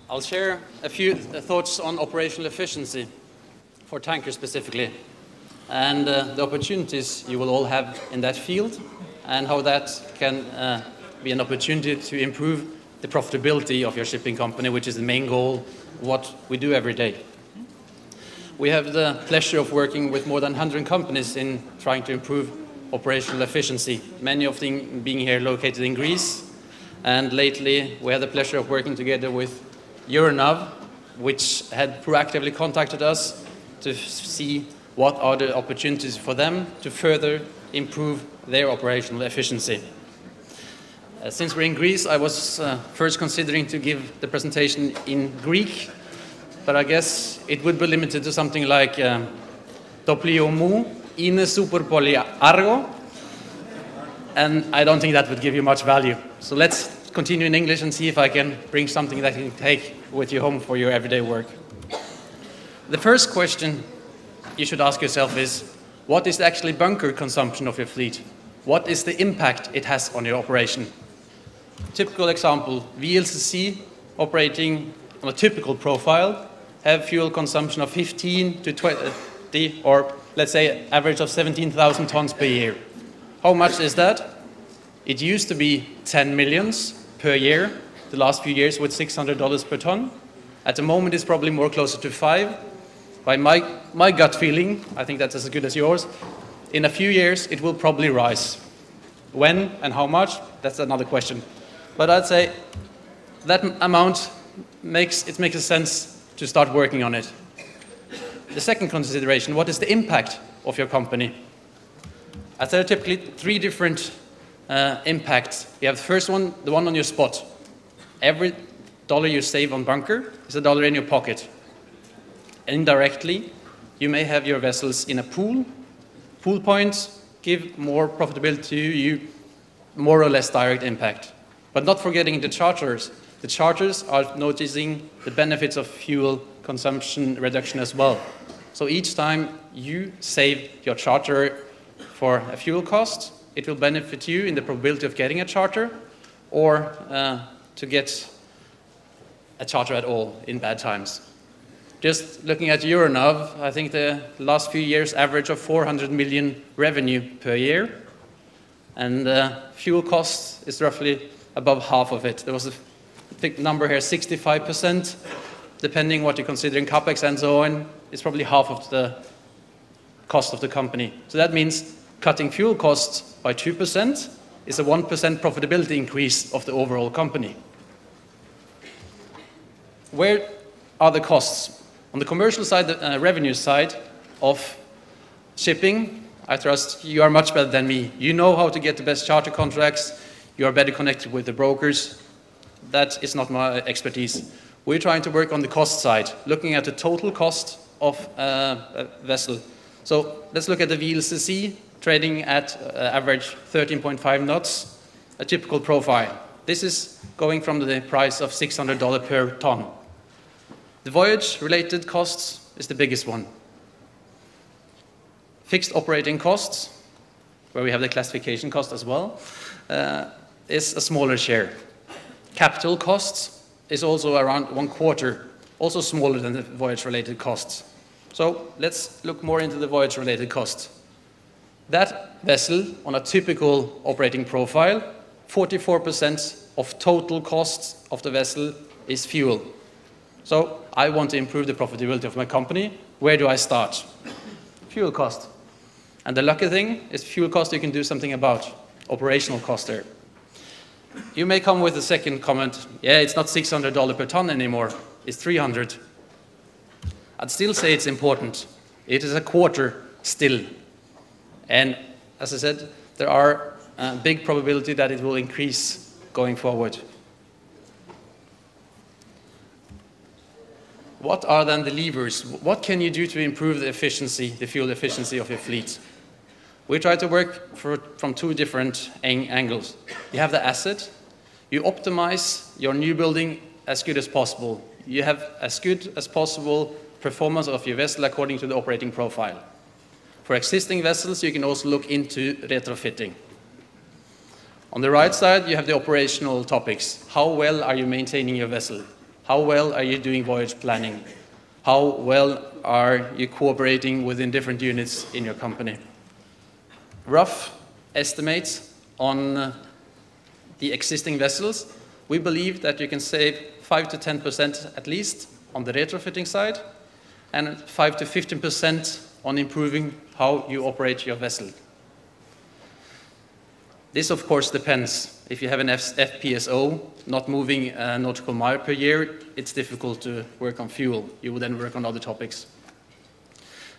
I'll share a few thoughts on operational efficiency for tankers specifically, and the opportunities you will all have in that field, and how that can be an opportunity to improve the profitability of your shipping company, which is the main goal, what we do every day. We have the pleasure of working with more than 100 companies in trying to improve operational efficiency, many of them being here located in Greece. And lately, we had the pleasure of working together with Euronav, which had proactively contacted us to see what are the opportunities for them to further improve their operational efficiency. Since we're in Greece, I was first considering to give the presentation in Greek, but I guess it would be limited to something like "To plio mu είναι super πολύ αργό," and I don't think that would give you much value. So let's continue in English and see if I can bring something that you can take with you home for your everyday work. The first question you should ask yourself is, what is the actually bunker consumption of your fleet? What is the impact it has on your operation? Typical example, VLCC operating on a typical profile have fuel consumption of 15 to 20, or let's say average of 17,000 tons per year. How much is that? It used to be 10 millions per year, the last few years with $600 per ton. At the moment it's probably more closer to 5. By my gut feeling, I think that's as good as yours, in a few years it will probably rise. When and how much, that's another question. But I'd say that amount makes sense to start working on it. The second consideration, what is the impact of your company? I'd say typically 3 different impacts. You have the first one, the one on your spot. Every dollar you save on bunker is a dollar in your pocket. Indirectly, you may have your vessels in a pool. Pool points give more profitability to you, more or less direct impact. But not forgetting the charters. The charters are noticing the benefits of fuel consumption reduction as well. So each time you save your charter for a fuel cost, it will benefit you in the probability of getting a charter or to get a charter at all in bad times. Just looking at Euronav, I think the last few years average of 400 million revenue per year, and fuel cost is roughly above half of it. There was a big number here, 65%, depending what you consider in capex and so on, it's probably half of the cost of the company. So that means cutting fuel costs by 2% is a 1% profitability increase of the overall company. Where are the costs? On the commercial side, the revenue side of shipping, I trust you are much better than me. You know how to get the best charter contracts. You are better connected with the brokers. That is not my expertise. We're trying to work on the cost side, looking at the total cost of a vessel. So let's look at the VLCC trading at average 13.5 knots, a typical profile. This is going from the price of $600 per ton. The voyage-related costs is the biggest one. Fixed operating costs, where we have the classification cost as well, is a smaller share. Capital costs is also around 1/4, also smaller than the voyage-related costs. So let's look more into the voyage-related costs. That vessel, on a typical operating profile, 44% of total costs of the vessel is fuel. So I want to improve the profitability of my company. Where do I start? Fuel cost. And the lucky thing is fuel cost you can do something about, operational cost there. You may come with a second comment, yeah, it's not $600 per ton anymore, it's $300. I'd still say it's important. It is a quarter still. And as I said, there are a big probability that it will increase going forward. What are then the levers? What can you do to improve the efficiency, the fuel efficiency of your fleet? We try to work from 2 different angles. You have the asset. You optimize your new building as good as possible. You have as good as possible performance of your vessel according to the operating profile. For existing vessels, you can also look into retrofitting. On the right side, you have the operational topics. How well are you maintaining your vessel? How well are you doing voyage planning? How well are you cooperating within different units in your company? Rough estimates on the existing vessels, we believe that you can save 5 to 10% at least on the retrofitting side, and 5 to 15% on improving how you operate your vessel. This, of course, depends. If you have an FPSO not moving a nautical mile per year, it's difficult to work on fuel. You would then work on other topics.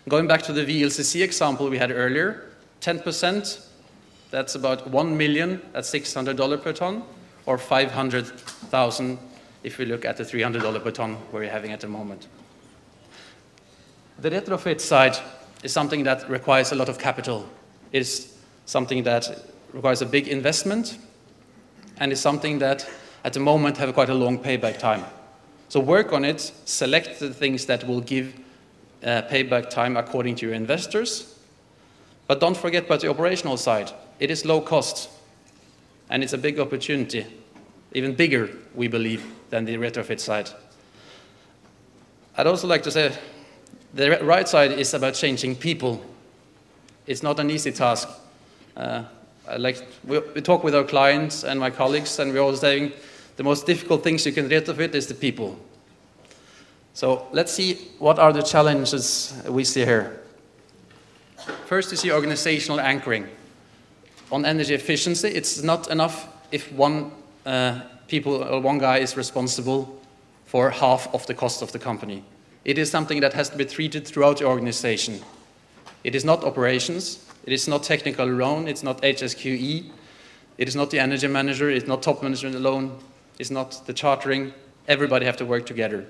Going back to the VLCC example we had earlier, 10%, that's about 1 million at $600 per ton, or 500,000 if we look at the $300 per ton we're having at the moment. The retrofit side is something that requires a lot of capital. It's something that requires a big investment, and is something that at the moment have quite a long payback time. So work on it, select the things that will give payback time according to your investors, but don't forget about the operational side. It is low cost, and it's a big opportunity, even bigger, we believe, than the retrofit side. I'd also like to say the right side is about changing people. It's not an easy task. We talk with our clients and my colleagues, and we're always saying the most difficult things you can retrofit is the people. So let's see what are the challenges we see here. First is the organizational anchoring. On energy efficiency, it's not enough if one guy is responsible for half of the cost of the company. It is something that has to be treated throughout the organization. It is not operations, it is not technical alone, it's not HSQE, it is not the energy manager, it's not top management alone, it's not the chartering. Everybody have to work together.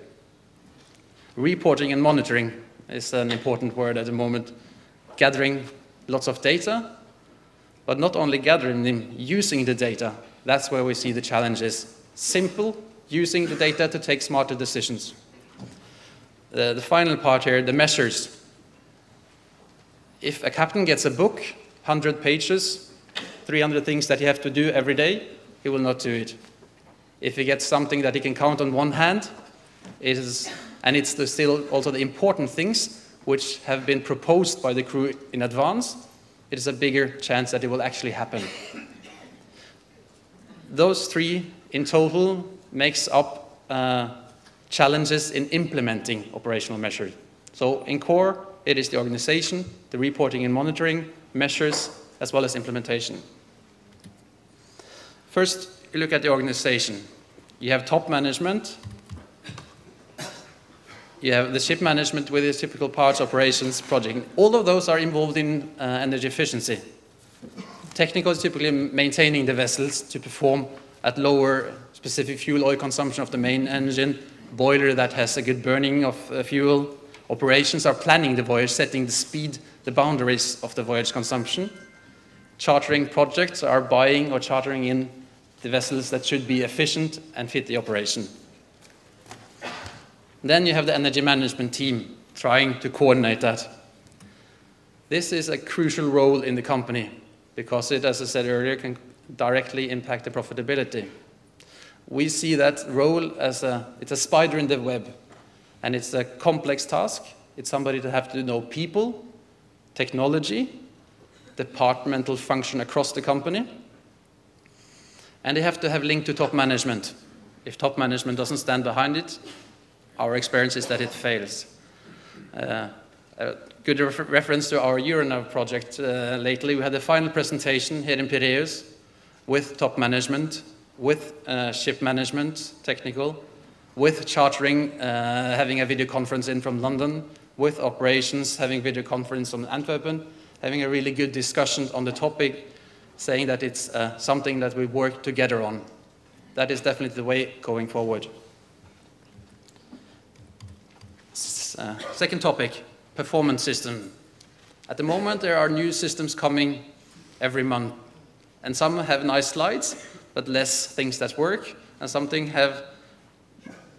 Reporting and monitoring is an important word at the moment. Gathering lots of data, but not only gathering them, using the data. That's where we see the challenges. Simple, using the data to take smarter decisions. The final part here, the measures. If a captain gets a book, 100 pages, 300 things that he has to do every day, he will not do it. If he gets something that he can count on one hand, and it's still also the important things which have been proposed by the crew in advance, it is a bigger chance that it will actually happen. Those three in total makes up challenges in implementing operational measures. So in core, it is the organization, the reporting and monitoring, measures, as well as implementation. First, you look at the organization. You have top management. You have the ship management with its typical parts, operations, project. All of those are involved in energy efficiency. Technical is typically maintaining the vessels to perform at lower specific fuel oil consumption of the main engine, boiler that has a good burning of fuel. Operations are planning the voyage, setting the speed, the boundaries of the voyage consumption. Chartering projects are buying or chartering in the vessels that should be efficient and fit the operation. Then you have the energy management team trying to coordinate that. This is a crucial role in the company because it, as I said earlier, can directly impact the profitability. We see that role as it's a spider in the web, and it's a complex task. It's somebody that have to know people, technology, departmental function across the company, and they have to have link to top management. If top management doesn't stand behind it, our experience is that it fails. A good reference to our Euronav project lately, we had the final presentation here in Piraeus with top management, with ship management, technical, with chartering, having a video conference in from London, with operations, having video conference from Antwerp, having a really good discussion on the topic, saying that it's something that we work together on. That is definitely the way going forward. Second topic, performance system. At the moment, there are new systems coming every month, and some have nice slides, but less things that work, and something have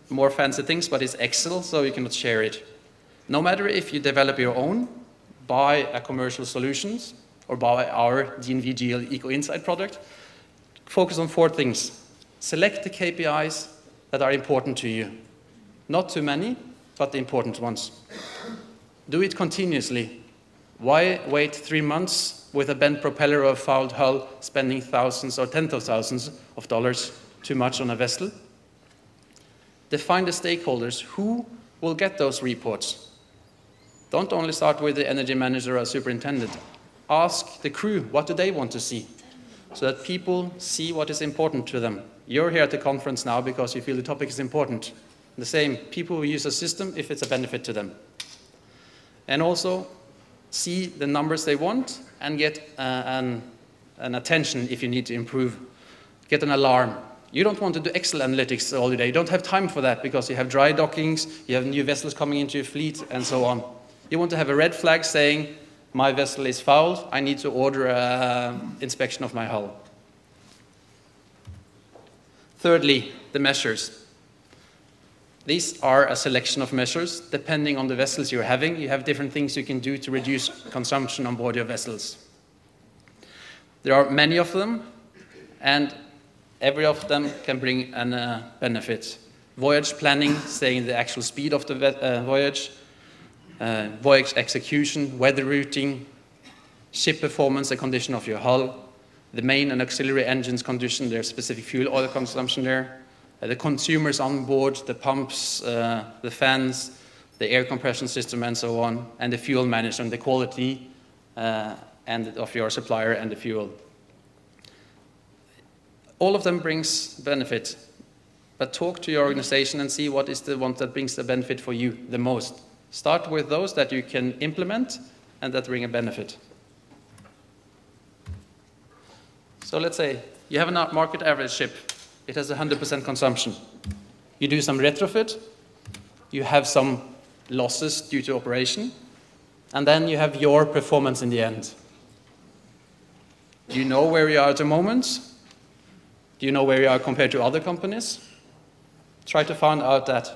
more fancy things, but it's Excel, so you cannot share it. No matter if you develop your own, buy a commercial solutions, or buy our DNV GL Eco Insight product, focus on 4 things. Select the KPIs that are important to you. Not too many, but the important ones. Do it continuously. Why wait 3 months with a bent propeller or a fouled hull, spending thousands or tens of thousands of dollars too much on a vessel? Define the stakeholders. Who will get those reports? Don't only start with the energy manager or superintendent. Ask the crew, what do they want to see? So that people see what is important to them. You're here at the conference now because you feel the topic is important. The same, people who use a system if it's a benefit to them. And also, see the numbers they want and get an attention if you need to improve. Get an alarm. You don't want to do Excel analytics all day. You don't have time for that because you have dry dockings, you have new vessels coming into your fleet, and so on. You want to have a red flag saying, my vessel is fouled, I need to order an inspection of my hull. Thirdly, the measures. These are a selection of measures. Depending on the vessels you're having, you have different things you can do to reduce consumption on board your vessels. There are many of them, and every of them can bring a benefit. Voyage planning, saying the actual speed of the voyage, voyage execution, weather routing, ship performance, the condition of your hull, the main and auxiliary engines condition, their specific fuel oil consumption there, the consumers on board, the pumps, the fans, the air compression system, and so on, and the fuel management, the quality of your supplier and the fuel. All of them brings benefit, but talk to your organization and see what is the one that brings the benefit for you the most. Start with those that you can implement and that bring a benefit. So let's say you have a market average ship. It has 100% consumption. You do some retrofit, you have some losses due to operation, and then you have your performance in the end. Do you know where you are at the moment? Do you know where you are compared to other companies? Try to find out that.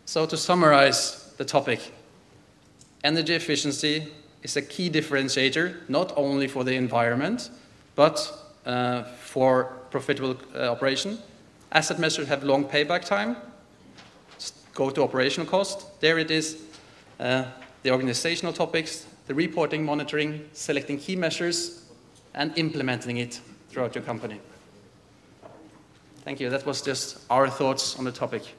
So to summarize the topic, energy efficiency is a key differentiator, not only for the environment, but for profitable operation. Asset measures have long payback time. Go to operational cost. There it is, the organizational topics, the reporting, monitoring, selecting key measures, and implementing it throughout your company. Thank you. That was just our thoughts on the topic.